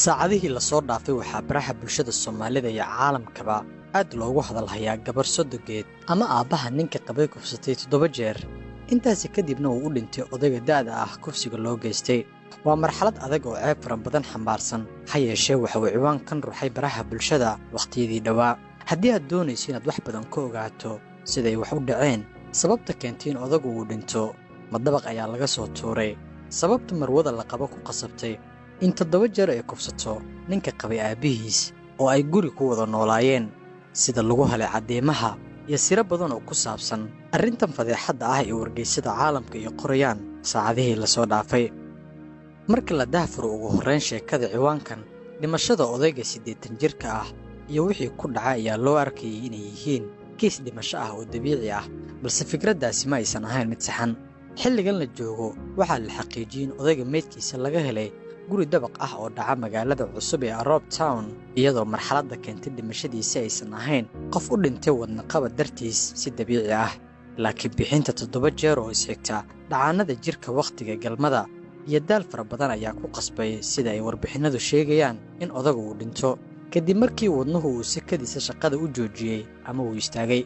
saacadihii la soo dhaafay waxaa baraha bulshada Soomaalida iyo caalamkaba aad loogu hadalhayaa gabar sodogeed ama aabaha ninka qabay kufsatay 7 jeer intaasi kadibna uu u dhintay odayga da'da ah kufsiga loo geystay waa marxalad adag oo ceeb fara badan xambaarsan ha yeeshee waxa uu ciwaankan ruuxay baraha bulshada waqtiyadii dhawaa haddii aad doonayso inaad wax badan ka ogaato siday wax u dhaceen sababta keentay in odagu uu dhinto ma dabaq ayaa laga soo tuuray sababta marwada la qabo ku qasabtay in 7 jeer ay kufsato ninka qabay aabihiis oo ay guri ku wada noolaayeen sida lagu helay cadeemaha iyo siro badan oo ku saabsan arrintan fadeexadda ah ee wargeysada caalamka iyo qorayaan saacadihii la soo dhaafay marka la daafuro ugu horreyn sheekada ciwaankan dhimashada odayga 80 jirka ah iyo wixii ku dhacay ayaa loo arkayay inay yihiin kiis dhimasho ah oo dabiici ah balse fikraddaasi ma aysan ahayn mid saxan xilligan la joogo waxaa la xaqiijiyay in odayga meydkiisa laga helay guri dabaq ah oo dhaca magaalada cusub ee Arab Town iyadoo marxaladda keentay dhimashadiisa aysan ahayn qof u dhintay wadna qaba dartiis si dabiici ah laakiin bixinta 7 jeer oo isxigta dhacaanada jirka waqtiga galmada iyo daal fara badan ayaa ku qasbay sida ay warbixinadu sheegayaan in odagu uu dhinto kadib markii wadnuhu uu si kadisa shaqada u joojiyay ama uu istaagay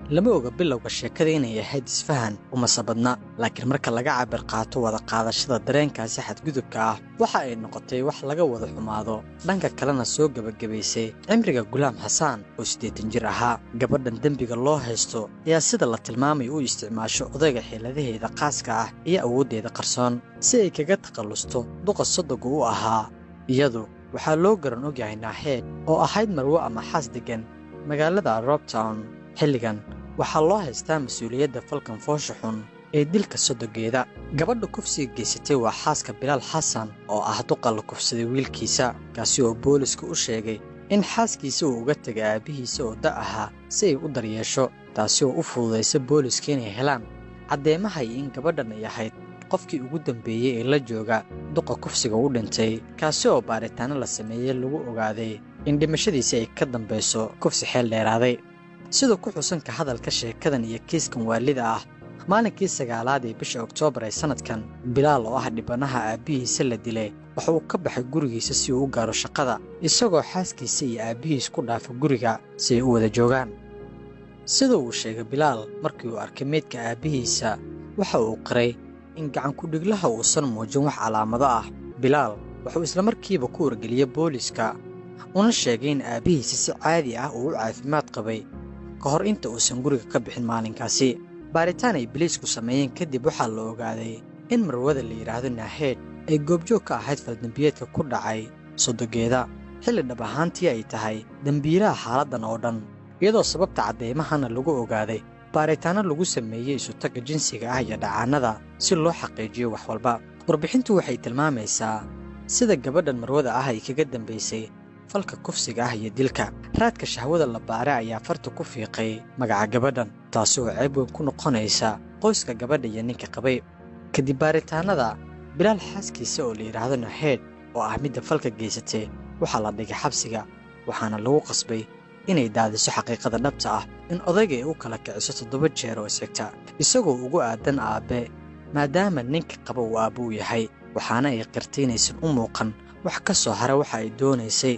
lama oga bilowga sheekada inay ahayd isfahan uma sabadna laakiin marka laga cabir qaato wada qaadashada dareenkaasi xadgudubka ah waxa ay noqotay wax laga wada xumaado dhanka kalena soo gabagabaysay cimriga Gulaam Xasaan oo 80 jir ahaa gabadhan dambiga loo haysto ayaa sida la tilmaamay u isticmaasho odayga xeeladaheeda qaaska ah iyo awoodeeda qarsoon si ay kaga taqalusto duqa sodogu u ahaa iyadu waxaa loo garan ogyahay Naaheed oo ahayd marwo ama xaas degan magaalada Arab Town xilligan waxaa loo haystaa mas'uuliyadda falkan foosha xun ee dilka sodogeeda gabadha kufsiga geysatay waa xaaska Bilaal Xasan oo ah duqa la kufsaday wiilkiisa kaasi oo booliska u sheegay in xaaskiisa uu uga tagay aabihiisa oo da ahaa si ay u daryeesho taasi oo u fududeysay booliska inay helaan cadeemaha in gabadhan ay ahayd qofkii ugu dambeeyay ee la jooga duqa kufsiga u dhintay kaasi oo baaritaano la sameeyay lagu ogaaday in dhimashadiisa ay ka dambayso kufsi xeel dheeraaday sidoo ku xusanka hadalka sheekadan iyo kiiskan waalida ah maalinkii 9aad ee bisha Oktoobar ee sanadkan Bilaal oo ah dhibanaha aabihiisa la dilay waxa uu ka baxay gurigiisa si uu u gaaro shaqada isagoo xaaskiisa iyo aabihiis ku dhaafay guriga si ay u wada joogaan sidoo uu sheegay Bilaal markii uu arkay meydka aabihiisa waxa uu qiray in gacan ku dhiglaha uusan muujin wax calaamado ah Bilaal wuxuu isla markiiba ku wargeliyay booliska una sheegay in aabihiisa si caadi ah uu caafimaad qabay ka hor inta uusan guriga ka bixin maalinkaasi baaritaan ay biliisku sameeyeen kadib waxaa la ogaaday in marwada la yiraahdo Naaheed ay goobjoog ka ahayd faldambiyeedka ku dhacay sodogeeda xilli dhab ahaantii ay tahay dambiilaha xaaladdan oo dhan iyadoo sababta cadeemahana lagu ogaaday baaritaano lagu sameeyay isu tagga jinsiga ah iyo dhacaanada si loo xaqiijiyo wax walba warbixintu waxay tilmaamaysaa sida gabadhan marwada ah ay kaga dambaysay falka kufsiga ah iyo dilka raadka shahwada la baaray ayaa farta ku fiiqay magaca gabadhan taasi oo ceeb weyn ku noqonaysa qoyska gabadha iyo ninka qabay kadib baaritaanada Bilaal xaaskiisa oo la yiraahdo Naaheed oo ah midda falka geysatay waxaa la dhigay xabsiga waxaana lagu qasbay inay daadiso xaqiiqada dhabta ah in odayga ay u kala kiciso 7 jeer oo isxigta isagoo ugu aadan aabe maadaama ninka qaba uu aabbu yahay waxaana ay qirtaynaysan u muuqan wax ka soo hara waxa ay doonaysay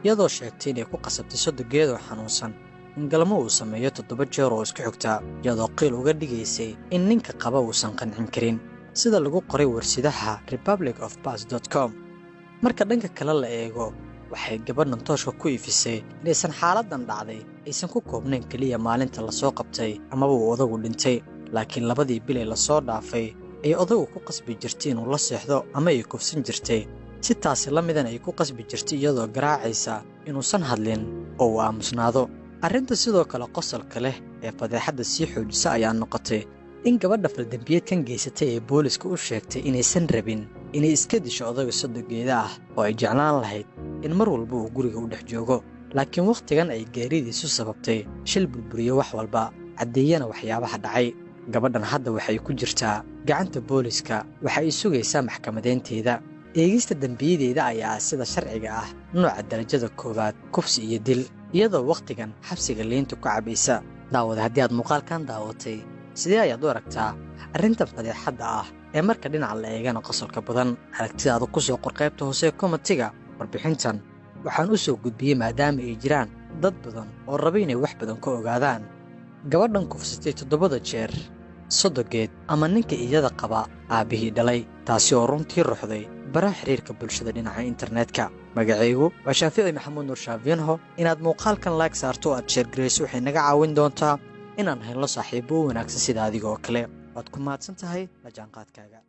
iyadoo sheegtay inay ku qasabtay sodogeeda xanuunsan in galmo uu sameeyo 7 jeer oo isku xigta iyadoo qiil uga dhigaysay in ninka qaba uusan qancin karin sida lagu qoray warsidaha republicofpass.com marka dhanka kale la eego waxay gabadhan tooshka ku ifisay inaysan xaaladdan dhacday aysan ku koobnayn kaliya maalinta la soo qabtay amaba uu odagu dhintay laakiin labadii bil ee la soo dhaafay ay odagu ku qasbi jirtay inuu la seexdo ama ay kufsan jirtay si taasi la midan ay ku qasbi jirtay iyadoo garaacaysa inuusan hadlin oo uu aamusnaado arrinta sidoo kale qosolka leh ee fadeexadda sii xoojisa ayaa noqotay in gabadha faldambiyeedkan geysatay ee booliska u sheegtay inaysan rabin inay iska disho odayga sodogeeda ah oo ay jeclaan lahayd in mar walba uu guriga u dhex joogo laakiin wakhtigan ay gaaridiisu sababtay shil burburiyo wax walba caddeeyana waxyaabaha dhacay gabadhan hadda waxay ku jirtaa gacanta booliska waxa ay sugaysaa maxkamadeynteeda eegista dambiyadeeda ayaa sida sharciga ah nooca darajada koowaad kufsi iyo dil iyadoo wakhtigan xabsiga liinta ku cabaysa daawada haddii aad muuqaalkan daawatay sidee ayaad u aragtaa arrintan fadeexadda ah ee marka dhinaca la eegana qosolka badan aragtidaada ku soo qor qaybta hoose ee commentiga warbixintan waxaan u soo gudbiyey maadaama ay jiraan dad badan oo raba inay wax badan ka ogaadaan gabadhan kufsatay 7 jeer sodogeed ama ninka iyada qaba aabihii dhalay taasi oo runtii ruxday baraha xiriirka bulshada dhinaca internetka magacaygu waa Shaafici Maxamuud Nuur Shaafiinho inaad muuqaalkan like saarto aad share gareyso waxay naga caawin doontaa inaan helno saaxiibo wanaagsan sida adiga oo kale waad ku mahadsan tahay la jaanqaadkaaga